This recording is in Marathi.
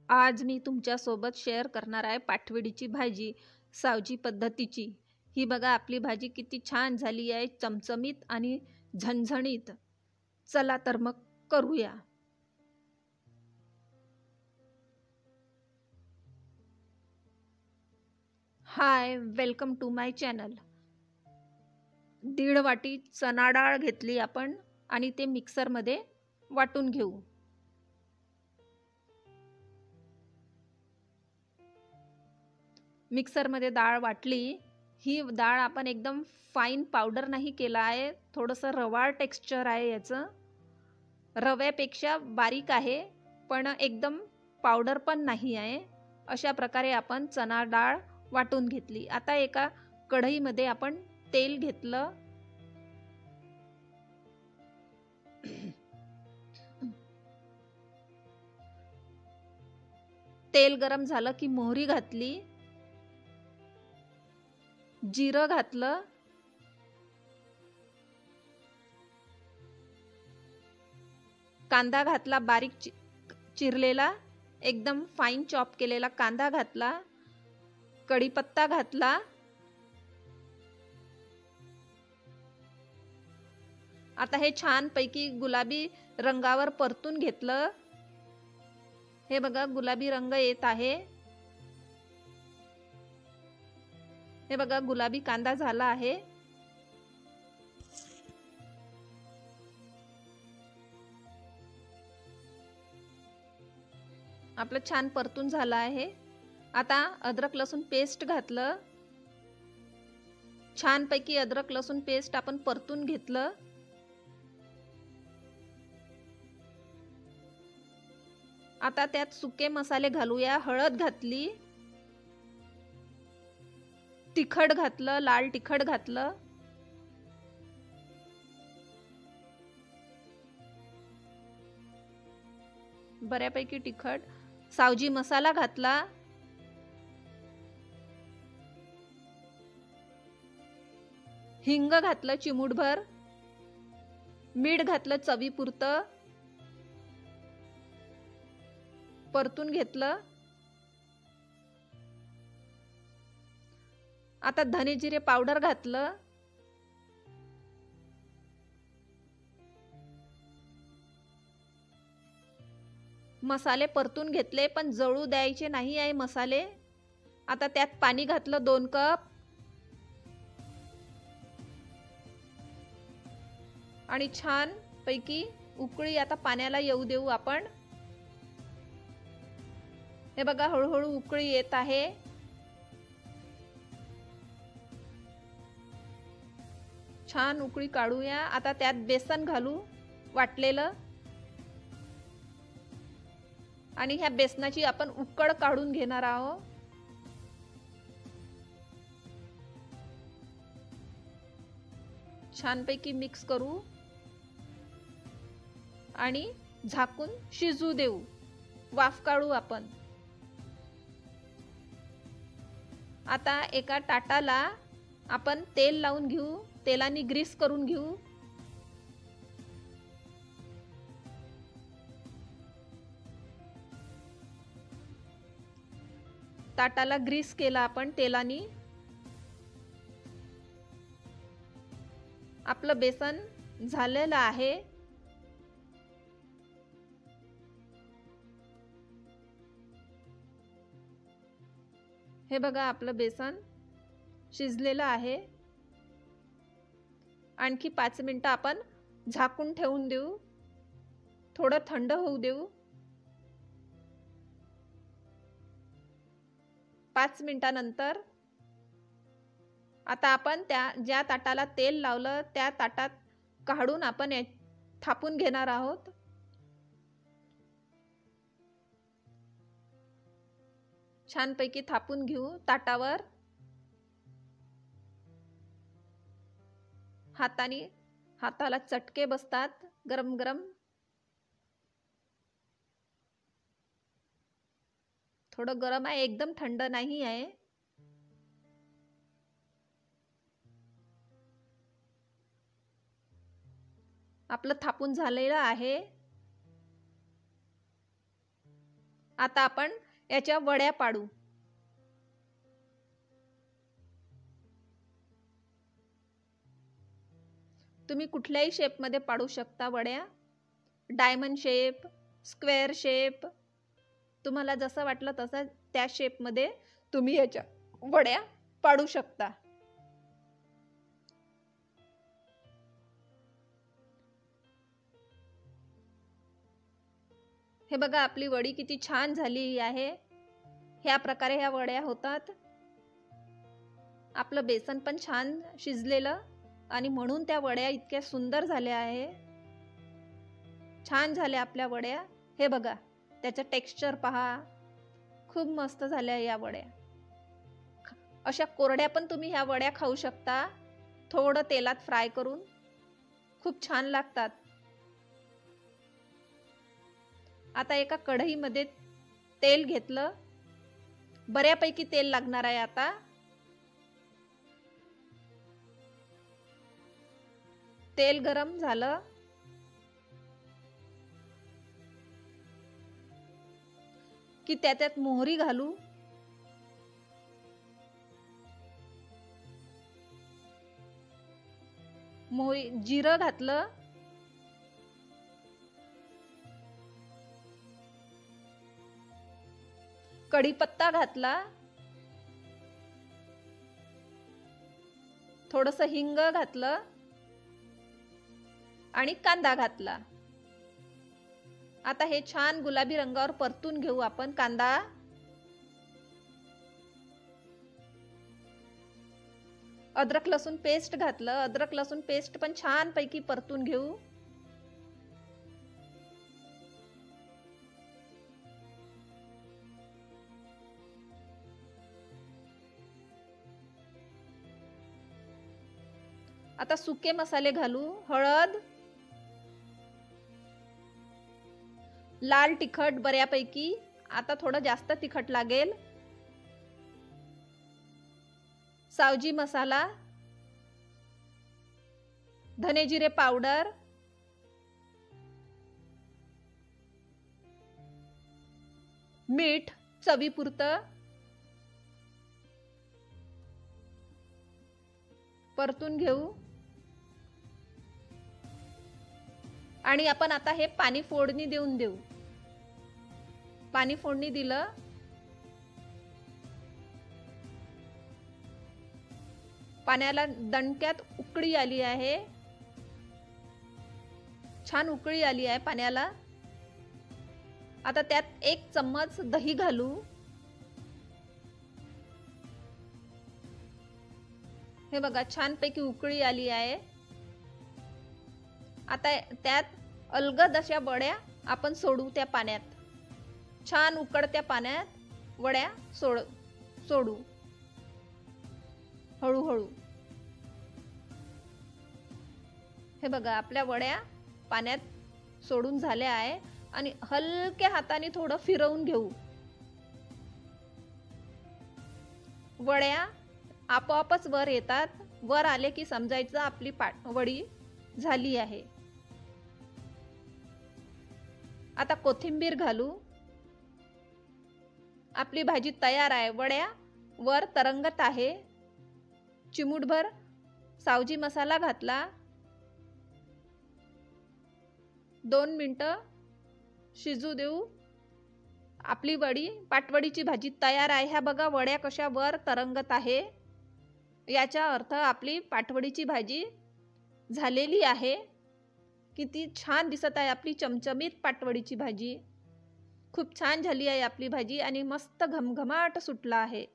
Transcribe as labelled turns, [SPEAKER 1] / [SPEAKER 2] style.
[SPEAKER 1] आज मी तुमच्यासोबत शेअर करणार आहे पाटवडीची भाजी सावजी पद्धतीची। ही बघा आपली भाजी किती छान झाली आहे, चमचमीत आणि झणझणीत। चला तर मग करूया। हाय, वेलकम टू माय चॅनल। 1.5 वाटी चणा डाळ घेतली आपण आणि ते मिक्सरमध्ये वाटून घेऊ। मिक्सरमध्ये डाळ वाटली। ही डाळ आपण एकदम फाईन पावडर नाही केला आहे, थोडंसं रवाळ टेक्स्चर आहे याचं। रव्यापेक्षा बारीक आहे पण एकदम पावडर पण नाही आहे। अशा प्रकारे आपण चणा डाळ वाटून घेतली। आता एका कढईमध्ये आपण तेल घेतलं। तेल गरम झालं की मोहरी घातली, जिरं घातलं, कांदा घातला, बारीक चिरलेला, एकदम फाईन चॉप केलेला कांदा घातला, कढीपत्ता घातला। आता हे छान पैकी गुलाबी रंगावर परतून घेतलं। हे बघा गुलाबी रंग येत आहे। हे बघा गुलाबी कांदा झाला आहे। आपलं छान परतून झालं आहे। आता अद्रक लसूण पेस्ट घातलं। छान पैकी अद्रक लसूण पेस्ट आपण परतून घेतलं। आता त्यात सुके मसाले घालूया। हळद घातली, तिखट घातलं, लाल तिखट घातलं, बऱ्यापैकी तिखट, सावजी मसाला घातला, हिंग घातलं चिमूटभर, मीठ घातलं चवीपुरतं, परतून घेतलं। आता धने जिरे पावडर घातलं, मसाले परतून घेतले पण जळू द्यायचे नाही आहे मसाले। आता त्यात पाणी घातलं 2 कप आणि छान पैकी उकळी आता पाण्याला येऊ देऊ आपण। हे बघा हळूहळू उकळी येत आहे। छान उकळी काढूया। आता त्यात बेसन घालू वाटलेलं आणि ह्या बेसनाची आपण उकळ काढून घेणार आहोत। छानपैकी मिक्स करू आणि झाकून शिजू देऊ, वाफ काढू आपण। आता एका ताटाला आपण तेल लावून घेऊ, तेलाने ग्रीस करून घेऊ। ताटाला ग्रीस केला आपण तेलाने। आपलं बेसन झालेलं आहे। हे बघा आपलं बेसन शिजलेलं आहे। आणखी 5 मिनिटं आपण झाकून ठेवून देऊ, थोडं थंड होऊ देऊ। 5 मिनिटानंतर आता आपण ज्या ताटाला तेल लावलं त्या ताटात काढून आपण थापून घेणार आहोत। छानपैकी थापून घेऊ ताटावर। हाताला चटके बसतात गरम गरम। थोडं गरम आहे, एकदम थंड नाही आहे। आपलं थापून झालेलं आहे। आता आपण याच्या वड्या पाडू. तुम्ही कुठल्याही शेपमध्ये पाडू शकता वड्या. डायमंड शेप, स्क्वेअर शेप, तुम्हाला जसं वाटलं तसं त्या शेपमध्ये तुम्ही याच्या वड्या पाडू शकता. हे बघा आपली वडी किती छान झाली आहे. ह्या प्रकारे ह्या वड्या होतात. आपलं बेसन पण छान शिजलेलं आणि म्हणून त्या वड्या इतक्या सुंदर झाल्या आहे. छान झाल्या आपल्या वड्या. हे बघा त्याचं टेक्स्चर पहा, खूप मस्त झाल्या या वड्या. अशा कोरड्या पण तुम्ही ह्या वड्या खाऊ शकता, थोडं तेलात फ्राय करून. खूप छान लागतात. आता एका कढईमध्ये तेल घेतलं. बऱ्यापैकी तेल लागणार आहे आता. तेल गरम झालं की त्याच्यात मोहरी घालू. मोहरी, जिरं घातलं. कढीपत्ता घातला. थोडंसं हिंग घातलं आणि कांदा घातला. आता हे छान गुलाबी रंगावर परतून घेऊ आपण कांदा. अद्रक लसूण पेस्ट घातलं. अद्रक लसूण पेस्ट पण छान पैकी परतून घेऊ. आता सुके मसाले घालू. हळद, लाल तिखट बऱ्यापैकी, आता थोडं जास्त तिखट लागेल. सावजी मसाला, धने जिरे पावडर, मीठ चवीपुरतं. परतून घेऊ. आणि आपण आता हे पाणी फोडणी देऊन देऊ. पाणी फोडणी दिलं. पाण्याला दणक्यात उकळी आली आहे. छान उकळी आली आहे पाण्याला. आता त्यात 1 चम्मच दही घालू. हे बघा छानपैकी उकळी आली आहे. आता त्यात अलगद अशा वड्या आपण सोडू त्या पाण्यात. छान उकळत्या पाण्यात वड्या सोडू हळूहळू. हे बघा आपल्या वड्या पाण्यात सोडून झाल्या आहे आणि हलक्या हाताने थोडं फिरवून घेऊ. वड्या आपोआपच वर येतात. वर आले की समजायचं आपली वडी झाली आहे. आता कोथिंबीर घालू. आपली भाजी तयार आहे. वड्या वर तरंगत आहे. चिमूटभर सावजी मसाला घातला. 2 मिनिटं शिजू देऊ. आपली वडी, पाटवडीची भाजी तयार आहे. ह्या बघा वड्या कशा वर तरंगत आहे. याचा अर्थ आपली पाटवडीची भाजी झालेली आहे. किती छान दिसत आहे आपली चमचमीत पाटवडीची भाजी. खूप छान झाली आहे आपली भाजी आणि मस्त घमघमाट सुटला आहे.